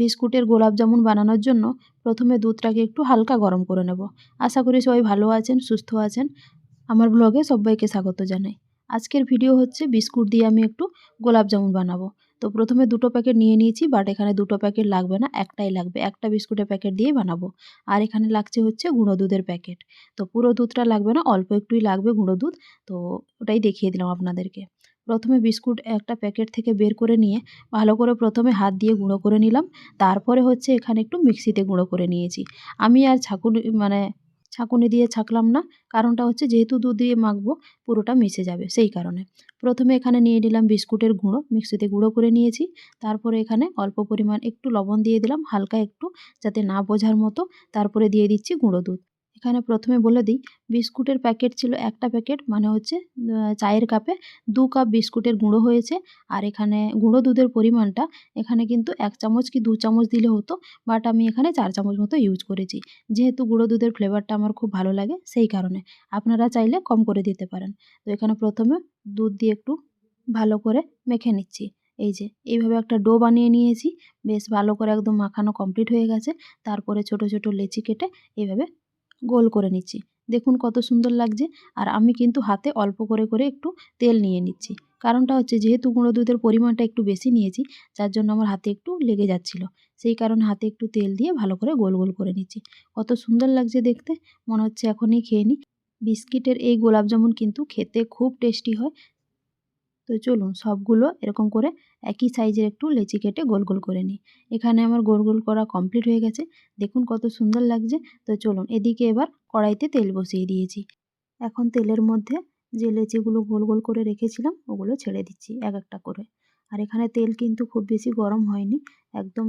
বিস্কুটের গোলাপ জামুন বানানোর জন্য প্রথমে দুধটাকে একটু হালকা গরম করে নেব। আশা করি সবাই ভালো আছেন, সুস্থ আছেন। আমার ব্লগে সবাইকে স্বাগত জানাই। আজকের ভিডিও হচ্ছে বিস্কুট দিয়ে আমি একটু গোলাপ জামুন বানাবো। তো প্রথমে 2টো প্যাকেট নিয়ে নিয়েছি, বাট এখানে 2টো প্যাকেট লাগবে না, একটাই লাগবে। একটা বিস্কুটের প্যাকেট দিয়েই বানাবো। আর এখানে লাগছে হচ্ছে গুঁড়ো দুধের প্যাকেট। তো পুরো দুধটা লাগবে না, অল্প একটুই লাগবে গুঁড়ো দুধ। তো ওটাই দেখিয়ে দিলাম আপনাদেরকে। প্রথমে বিস্কুট একটা প্যাকেট থেকে বের করে নিয়ে ভালো করে প্রথমে হাত দিয়ে গুঁড়ো করে নিলাম। তারপরে হচ্ছে এখানে একটু মিক্সিতে গুঁড়ো করে নিয়েছি। আমি আর ছাঁকুনি দিয়ে ছাঁকলাম না, কারণটা হচ্ছে যেহেতু দুধ দিয়ে মাখবো পুরোটা মিশে যাবে, সেই কারণে। প্রথমে এখানে নিয়ে নিলাম বিস্কুটের গুঁড়ো, মিক্সিতে গুঁড়ো করে নিয়েছি। তারপরে এখানে অল্প পরিমাণ একটু লবণ দিয়ে দিলাম, হালকা একটু, যাতে না বোঝার মতো। তারপরে দিয়ে দিচ্ছি গুঁড়ো দুধ। এখানে প্রথমে বলে দিই, বিস্কুটের প্যাকেট ছিল একটা প্যাকেট, মানে হচ্ছে চায়ের কাপে 2 কাপ বিস্কুটের গুঁড়ো হয়েছে। আর এখানে গুঁড়ো দুধের পরিমাণটা এখানে কিন্তু 1 চামচ কি 2 চামচ দিলে হতো, বাট আমি এখানে 4 চামচ মতো ইউজ করেছি। যেহেতু গুঁড়ো দুধের ফ্লেভারটা আমার খুব ভালো লাগে, সেই কারণে। আপনারা চাইলে কম করে দিতে পারেন। তো এখানে প্রথমে দুধ দিয়ে একটু ভালো করে মেখে নিচ্ছি। এই যে এইভাবে একটা ডো বানিয়ে নিয়েছি। বেশ ভালো করে একদম মাখানো কমপ্লিট হয়ে গেছে। তারপরে ছোট ছোট লেচি কেটে এইভাবে গোল করে নিচ্ছি। দেখুন কত সুন্দর লাগছে। আর আমি কিন্তু হাতে অল্প করে করে একটু তেল নিয়ে নিচ্ছি। কারণটা হচ্ছে যেহেতু গুঁড়ো দুধের পরিমাণটা একটু বেশি নিয়েছি, যার জন্য আমার হাতে একটু লেগে যাচ্ছিল। সেই কারণে হাতে একটু তেল দিয়ে ভালো করে গোল গোল করে নিচ্ছি। কত সুন্দর লাগছে দেখতে, মনে হচ্ছে এখনই খেয়ে নিই। বিস্কিটের এই গোলাপ জামুন কিন্তু খেতে খুব টেস্টি হয়। তো চলুন সবগুলো এরকম করে একই সাইজের একটু লেচি কেটে গোল গোল করে নিই। এখানে আমার গোল গোল করা কমপ্লিট হয়ে গেছে। দেখুন কত সুন্দর লাগছে। তো চলুন এদিকে এবার কড়াইতে তেল বসিয়ে দিয়েছি। এখন তেলের মধ্যে যে লেচিগুলো গোল গোল করে রেখেছিলাম ওগুলো ছেড়ে দিচ্ছি এক একটা করে। আর এখানে তেল কিন্তু খুব বেশি গরম হয়নি, একদম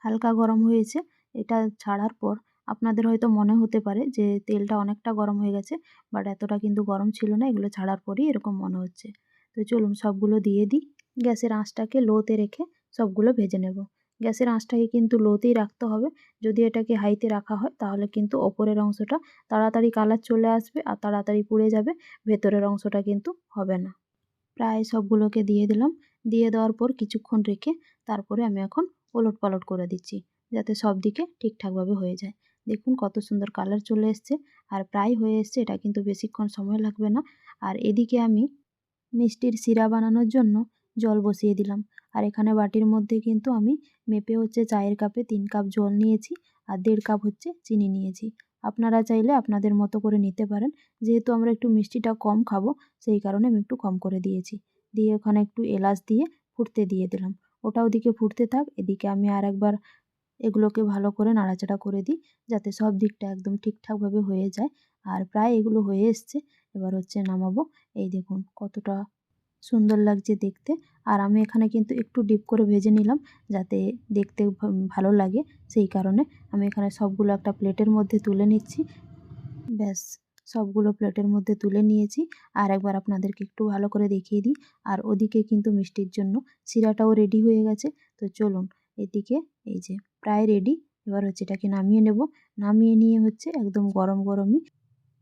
হালকা গরম হয়েছে। এটা ছাড়ার পর আপনাদের হয়তো মনে হতে পারে যে তেলটা অনেকটা গরম হয়ে গেছে, বাট এতটা কিন্তু গরম ছিল না। এগুলো ছাড়ার পরই এরকম মনে হচ্ছে। তো চলুন সবগুলো দিয়ে দিই। গ্যাসের আঁচটাকে লোতে রেখে সবগুলো ভেজে নেব। গ্যাসের আঁচটাকে কিন্তু লোতেই রাখতে হবে। যদি এটাকে হাইতে রাখা হয় তাহলে কিন্তু ওপরের অংশটা তাড়াতাড়ি কালার চলে আসবে আর তাড়াতাড়ি পুড়ে যাবে, ভেতরের অংশটা কিন্তু হবে না। প্রায় সবগুলোকে দিয়ে দিলাম। দিয়ে দেওয়ার পর কিছুক্ষণ রেখে তারপরে আমি এখন ওলট পালট করে দিচ্ছি, যাতে সব দিকে ঠিকঠাকভাবে হয়ে যায়। দেখুন কত সুন্দর কালার চলে এসছে আর প্রায় হয়ে এসছে, এটা কিন্তু বেশিক্ষণ সময় লাগবে না। আর এদিকে আমি মিষ্টির শিরা বানানোর জন্য জল বসিয়ে দিলাম। আর এখানে বাটির মধ্যে কিন্তু আমি মেপে হচ্ছে চায়ের কাপে 3 কাপ জল নিয়েছি আর 1.5 কাপ হচ্ছে চিনি নিয়েছি। আপনারা চাইলে আপনাদের মতো করে নিতে পারেন। যেহেতু আমরা একটু মিষ্টিটা কম খাবো, সেই কারণে আমি একটু কম করে দিয়েছি। দিয়ে ওখানে একটু এলাচ দিয়ে ফুটতে দিয়ে দিলাম। ওটা ওদিকে ফুটতে থাক, এদিকে আমি আরেকবার এগুলোকে ভালো করে নাড়াচাড়া করে দিই, যাতে সব দিকটা একদম ঠিকঠাকভাবে হয়ে যায়। আর প্রায় এগুলো হয়ে এসছে, এবার হচ্ছে নামাবো। এই দেখুন কতটা সুন্দর লাগছে দেখতে। আর আমি এখানে কিন্তু একটু ডিপ করে ভেজে নিলাম, যাতে দেখতে ভালো লাগে, সেই কারণে আমি এখানে সবগুলো একটা প্লেটের মধ্যে তুলে নিচ্ছি। ব্যাস, সবগুলো প্লেটের মধ্যে তুলে নিয়েছি। আর একবার আপনাদেরকে একটু ভালো করে দেখিয়ে দিই। আর ওদিকে কিন্তু মিষ্টির জন্য শিরাটাও রেডি হয়ে গেছে। তো চলুন এদিকে, এই যে প্রায় রেডি। এবার হচ্ছে এটাকে নামিয়ে নেব। নামিয়ে নিয়ে হচ্ছে একদম গরম গরমই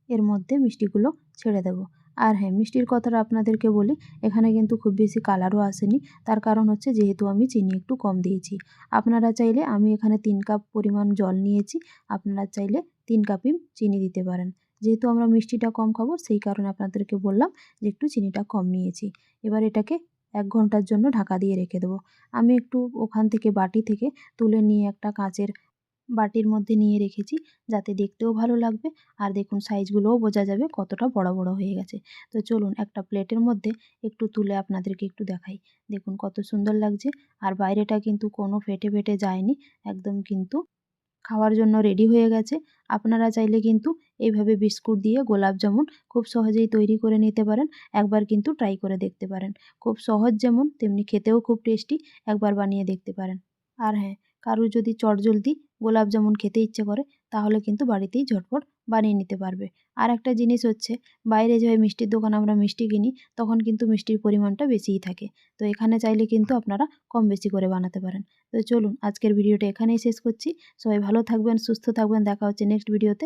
এর মধ্যে মিষ্টিগুলো ছেড়ে দেব। আর হ্যাঁ, মিষ্টির কথাটা আপনাদেরকে বলি, এখানে কিন্তু খুব বেশি কালারও আসেনি। তার কারণ হচ্ছে যেহেতু আমি চিনি একটু কম দিয়েছি। আপনারা চাইলে, আমি এখানে 3 কাপ পরিমাণ জল নিয়েছি, আপনারা চাইলে 3 কাপই চিনি দিতে পারেন। যেহেতু আমরা মিষ্টিটা কম খাবো, সেই কারণে আপনাদেরকে বললাম যে একটু চিনিটা কম নিয়েছি। এবার এটাকে 1 ঘন্টার জন্য ঢাকা দিয়ে রেখে দেবো। আমি একটু ওখান থেকে বাটি থেকে তুলে নিয়ে একটা কাঁচের বাটির মধ্যে নিয়ে রেখেছি, যাতে দেখতেও ভালো লাগবে। আর দেখুন সাইজগুলোও বোঝা যাবে কতটা বড় বড় হয়ে গেছে। তো চলুন একটা প্লেটের মধ্যে একটু তুলে আপনাদেরকে একটু দেখাই। দেখুন কত সুন্দর লাগছে। আর বাইরেটা কিন্তু কোনো ফেটে ফেটে যায়নি, একদম কিন্তু খাওয়ার জন্য রেডি হয়ে গেছে। আপনারা চাইলে কিন্তু এইভাবে বিস্কুট দিয়ে গোলাপ জামুন খুব সহজেই তৈরি করে নিতে পারেন। একবার কিন্তু ট্রাই করে দেখতে পারেন। খুব সহজ যেমন, তেমনি খেতেও খুব টেস্টি। একবার বানিয়ে দেখতে পারেন। আর হ্যাঁ, কারুর যদি চটজলদি গোলাপ জামুন খেতে ইচ্ছে করে, তাহলে কিন্তু বাড়িতেই ঝটপট বানিয়ে নিতে পারবে। আর একটা জিনিস হচ্ছে, বাইরে যেভাবে মিষ্টির দোকানে আমরা মিষ্টি কিনি, তখন কিন্তু মিষ্টির পরিমাণটা বেশিই থাকে। তো এখানে চাইলে কিন্তু আপনারা কম বেশি করে বানাতে পারেন। তো চলুন আজকের ভিডিওটা এখানেই শেষ করছি। সবাই ভালো থাকবেন, সুস্থ থাকবেন। দেখা হচ্ছে নেক্সট ভিডিওতে।